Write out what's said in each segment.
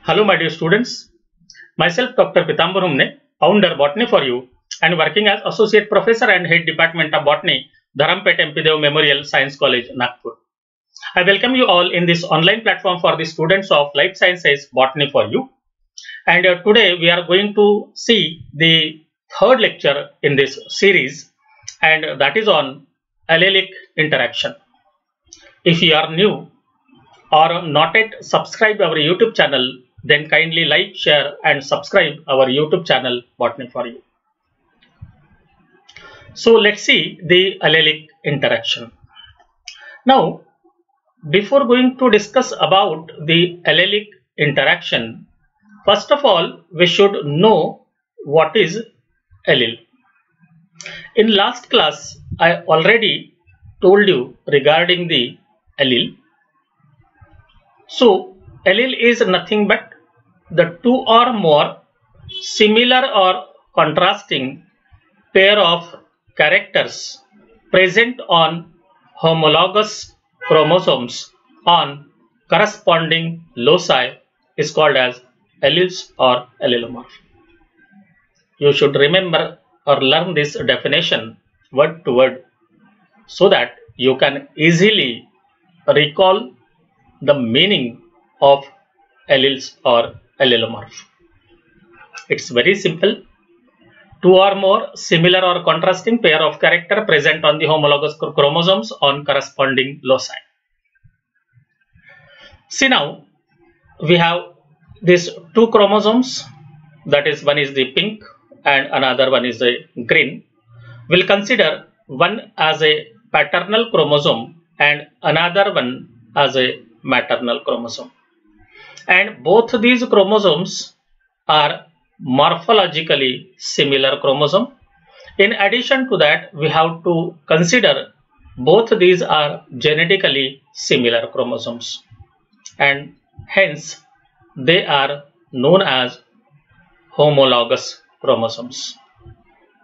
Hello, my dear students. Myself, Dr. Pitambar Humne, founder Botany for You, and working as Associate Professor and Head Department of Botany, Dharampet MP Dev Memorial Science College, Nagpur. I welcome you all in this online platform for the students of Life Sciences Botany for You. And today we are going to see the third lecture in this series, and that is on allelic interaction. If you are new or not yet subscribed our YouTube channel, then kindly like, share and subscribe our YouTube channel Botany for You. So let's see the allelic interaction. Now, before going to discuss about the allelic interaction, first of all, we should know what is allele. In last class, I already told you regarding the allele. So, allele is nothing but the two or more similar or contrasting pair of characters present on homologous chromosomes on corresponding loci is called as alleles or allelomorph. You should remember or learn this definition word to word so that you can easily recall the meaning of alleles or allelomorph. It's very simple. Two or more similar or contrasting pair of character present on the homologous chromosomes on corresponding loci. See now, we have these two chromosomes, that is, one is the pink and another one is the green. We'll consider one as a paternal chromosome and another one as a maternal chromosome. And both these chromosomes are morphologically similar chromosome. In addition to that, we have to consider both these are genetically similar chromosomes, and hence they are known as homologous chromosomes.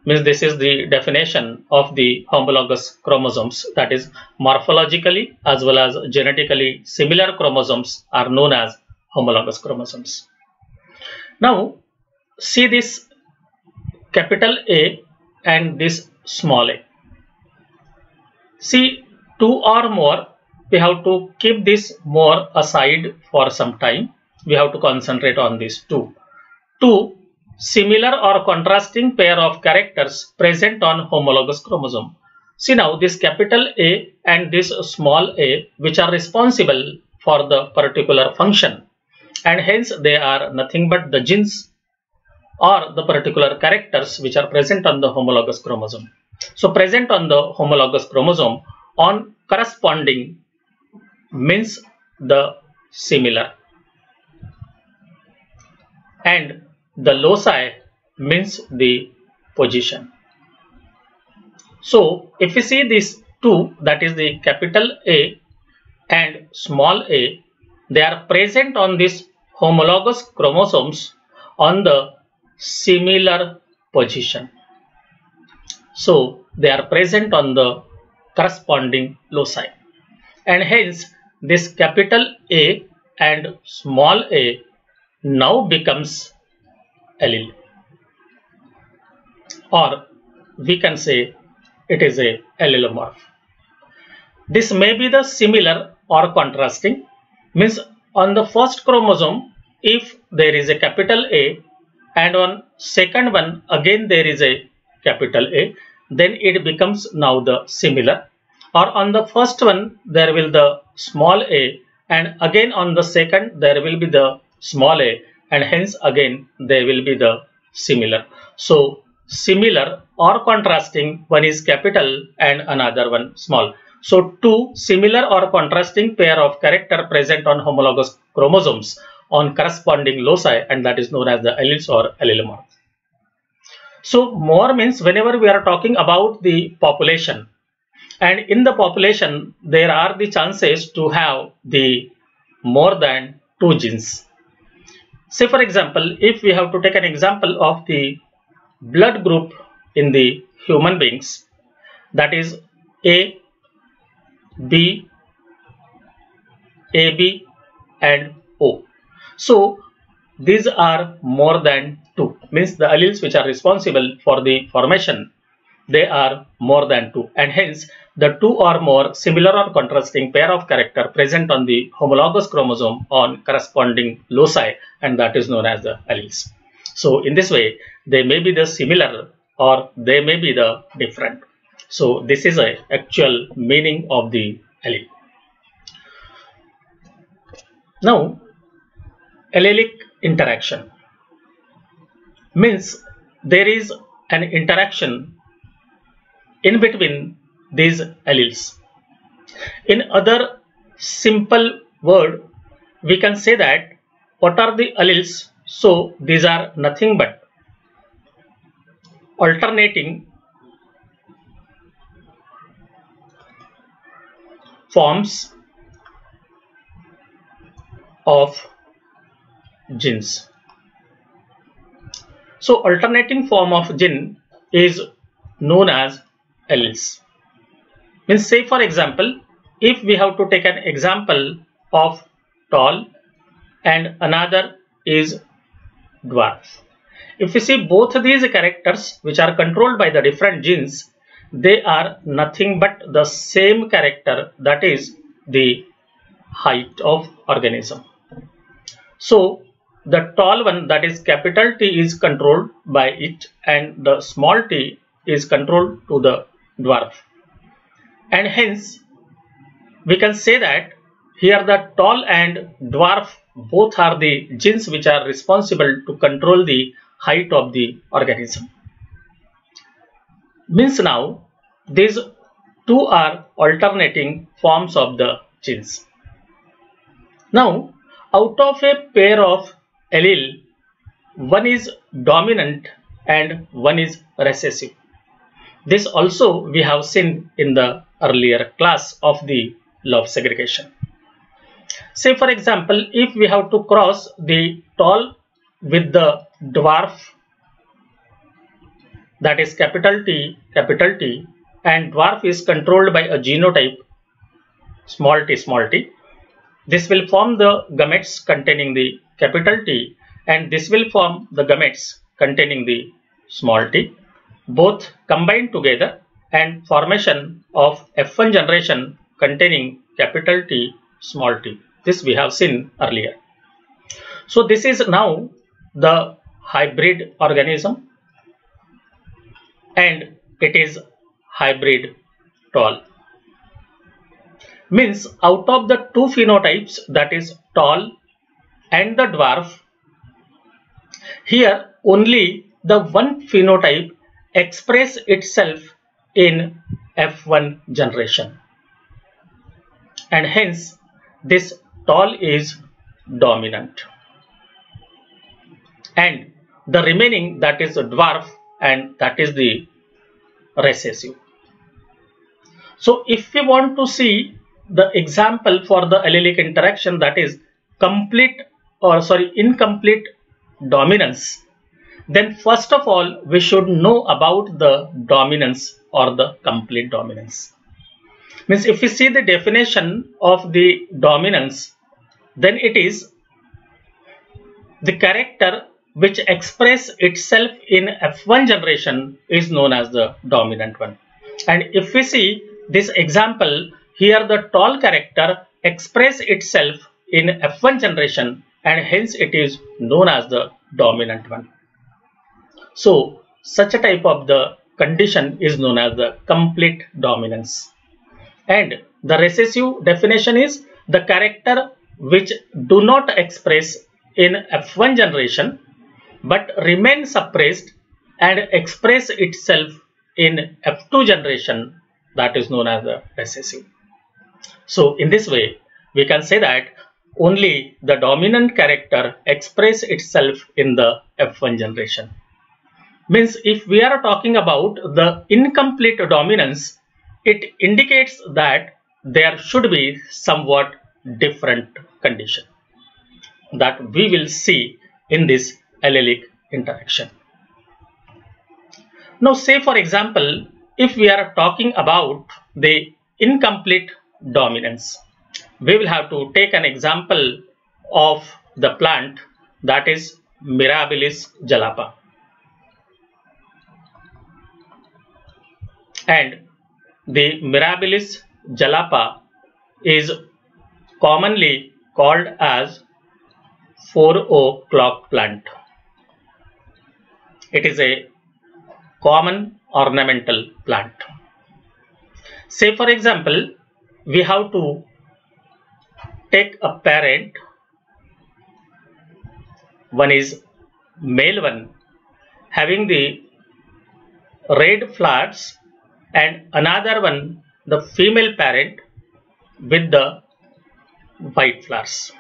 Means this is the definition of the homologous chromosomes, that is, morphologically as well as genetically similar chromosomes are known as homologous chromosomes. Now see this capital A and this small a. See, two or more, we have to keep this more aside for some time. We have to concentrate on these two. Two similar or contrasting pair of characters present on homologous chromosome. See now, this capital A and this small a, which are responsible for the particular function, and hence they are nothing but the genes or the particular characters which are present on the homologous chromosome. So present on the homologous chromosome on corresponding means the similar, and the loci means the position. So if we see these two, that is the capital A and small a, they are present on this homologous chromosomes on the similar position. So they are present on the corresponding loci, and hence this capital A and small a now becomes allele, or we can say it is a allelomorph. This may be the similar or contrasting, means on the first chromosome if there is a capital A and on second one again there is a capital A, then it becomes now the similar, or on the first one there will the small a and again on the second there will be the small a, and hence again there will be the similar. So similar or contrasting, one is capital and another one small. So two similar or contrasting pair of character present on homologous chromosomes on corresponding loci, and that is known as the alleles or allelomorph. So more means whenever we are talking about the population, and in the population there are the chances to have the more than two genes. Say for example, if we have to take an example of the blood group in the human beings, that is A, B, AB and O. So these are more than 2, means the alleles which are responsible for the formation, they are more than 2, and hence the 2 or more similar or contrasting pair of character present on the homologous chromosome on corresponding loci, and that is known as the alleles. So in this way, they may be the similar or they may be the different. So this is a actual meaning of the allele. Now, allelic interaction means there is an interaction in between these alleles. In other simple word, we can say that what are the alleles? So these are nothing but alternating forms of genes. So alternating form of gene is known as alleles. Means, say for example, if we have to take an example of tall and another is dwarf. If we see both these characters which are controlled by the different genes, they are nothing but the same character, that is the height of organism. So the tall one, that is capital T, is controlled by it, and the small t is controlled to the dwarf. And hence we can say that here the tall and dwarf both are the genes which are responsible to control the height of the organism. Means now these two are alternating forms of the genes. Now, out of a pair of allele, one is dominant and one is recessive. This also we have seen in the earlier class of the law of segregation. Say for example, if we have to cross the tall with the dwarf, that is capital T, and dwarf is controlled by a genotype small t, this will form the gametes containing the capital T, and this will form the gametes containing the small t, both combined together, and formation of F1 generation containing capital T, small t. This we have seen earlier. So this is now the hybrid organism, and it is hybrid tall. Means out of the two phenotypes, that is tall and the dwarf, here only the one phenotype express itself in F1 generation, and hence this tall is dominant, and the remaining, that is the dwarf, and that is the recessive. So if we want to see the example for the allelic interaction, that is incomplete dominance, then first of all we should know about the dominance or the complete dominance. Means if we see the definition of the dominance, then it is the character which express itself in F1 generation is known as the dominant one. And if we see this example, here the tall character express itself in F1 generation, and hence it is known as the dominant one. So such a type of the condition is known as the complete dominance. And the recessive definition is the character which do not express in F1 generation but remain suppressed and express itself in F2 generation, that is known as the recessive. So in this way we can say that only the dominant character express itself in the F1 generation. Means if we are talking about the incomplete dominance, it indicates that there should be somewhat different condition that we will see in this allelic interaction. Now say for example, if we are talking about the incomplete dominance, we will have to take an example of the plant that is Mirabilis jalapa. And the Mirabilis jalapa is commonly called as 4 o'clock plant. It is a common ornamental plant. Say for example, we have to take a parent, one is male one, having the red flowers, and another one, the female parent with the white flowers.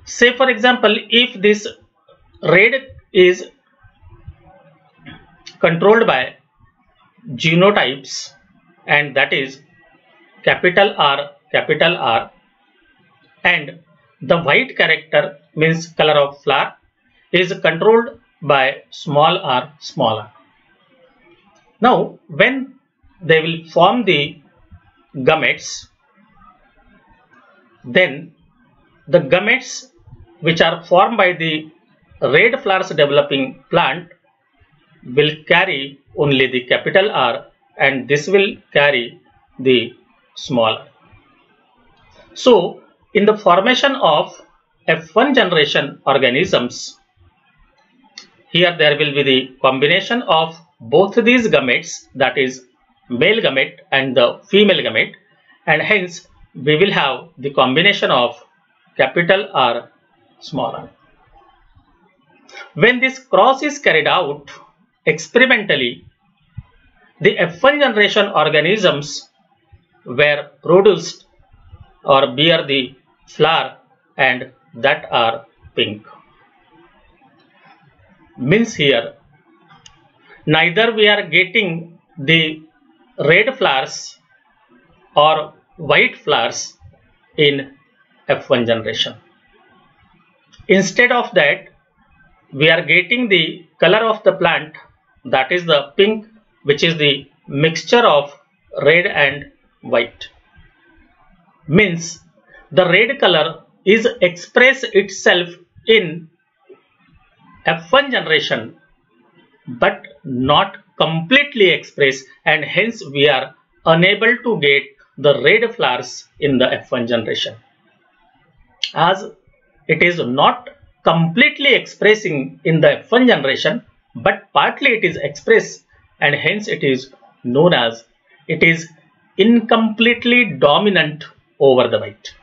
Say for example, if this red is controlled by genotypes, and that is capital R, and the white character means color of flower is controlled by small r. Now when they will form the gametes, then the gametes which are formed by the red flowers developing plant will carry only the capital R, and this will carry the small r. So in the formation of F1 generation organisms, here there will be the combination of both these gametes, that is male gamete and the female gamete, and hence we will have the combination of capital R, small r. When this cross is carried out experimentally, the F1 generation organisms were produced or bear the flower and that are pink. Means here neither we are getting the red flowers or white flowers in F1 generation. Instead of that, we are getting the color of the plant, that is the pink, which is the mixture of red and white. Means the red color is express itself in F1 generation but not completely expressed, and hence we are unable to get the red flowers in the F1 generation. As it is not completely expressing in the F1 generation but partly it is expressed, and hence it is known as it is incompletely dominant over the white.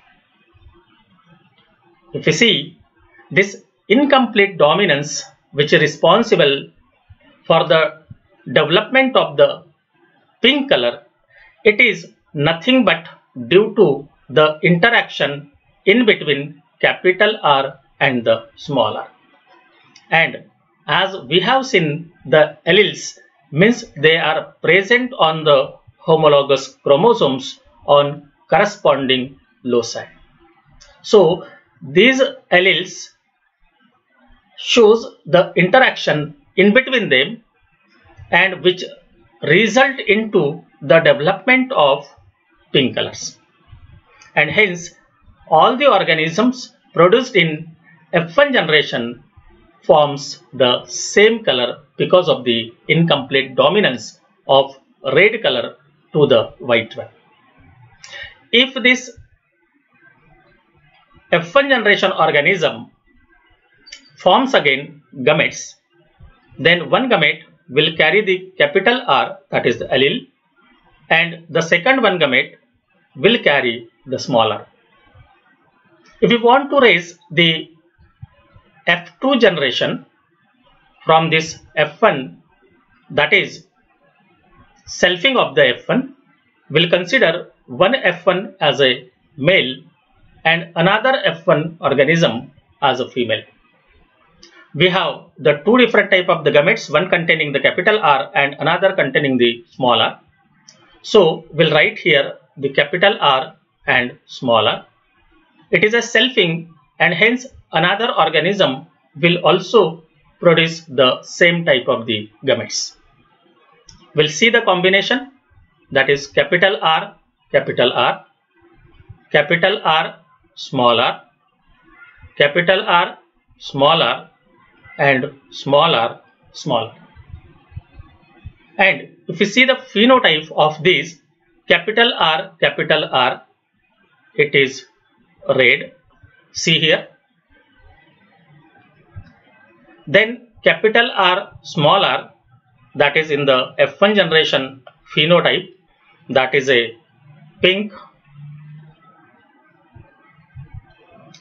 If you see this incomplete dominance, which is responsible for the development of the pink color, it is nothing but due to the interaction in between capital R and the small r. And as we have seen, the alleles means they are present on the homologous chromosomes on corresponding loci. So these alleles shows the interaction in between them, and which result into the development of pink colors, and hence all the organisms produced in F1 generation forms the same color because of the incomplete dominance of red color to the white one. If this F1 generation organism forms again gametes, then one gamete will carry the capital R, that is the allele, and the second one gamete will carry the small r. If you want to raise the F2 generation from this F1, that is selfing of the F1, will consider one F1 as a male and another F1 organism as a female. We have the two different type of the gametes, one containing the capital R and another containing the small r. So we'll write here the capital R and small r. It is a selfing, and hence another organism will also produce the same type of the gametes. We'll see the combination, that is capital R, capital R, capital R, small r, capital R, and small r, small. And if you see the phenotype of this capital R, it is red. See here. Then capital R, small r, that is in the F1 generation phenotype, that is a pink.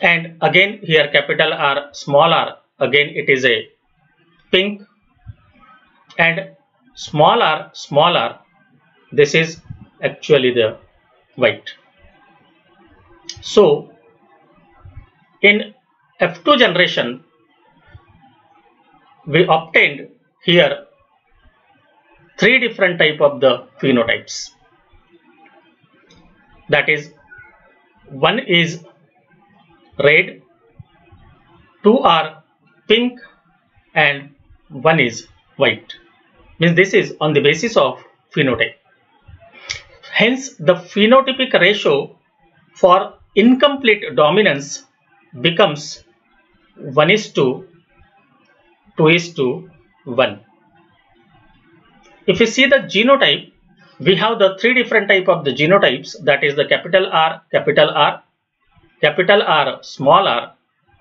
And again here capital R, small r, again it is a pink. And small r, this is actually the white. So in F2 generation, we obtained here 3 different type of the phenotypes. That is, one is red, 2 are pink, and 1 is white. Means this is on the basis of phenotype. Hence, the phenotypic ratio for incomplete dominance becomes 1:2:1. If you see the genotype, we have the 3 different type of the genotypes, that is the capital R, small r,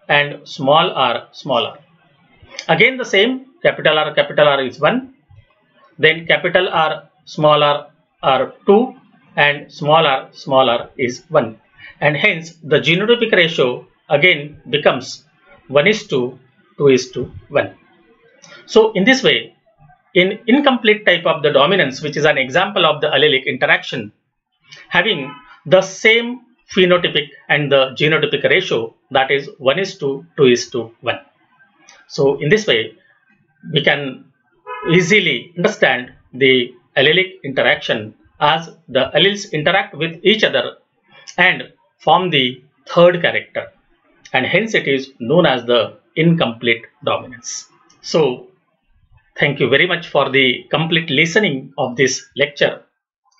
and small r, small r. Again the same, capital R is 1, then capital R, small r are 2, and small r is 1. And hence the genotypic ratio again becomes 1:2:1. So in this way, in incomplete type of the dominance, which is an example of the allelic interaction, having the same phenotypic and the genotypic ratio, that is 1:2:1. So in this way, we can easily understand the allelic interaction as the alleles interact with each other and form the third character, and hence it is known as the incomplete dominance. So thank you very much for the complete listening of this lecture.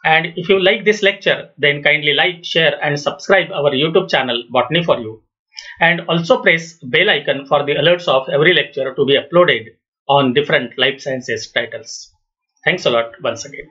And if you like this lecture, then kindly like, share and subscribe our YouTube channel Botany for You. And also press bell icon for the alerts of every lecture to be uploaded on different life sciences titles. Thanks a lot once again.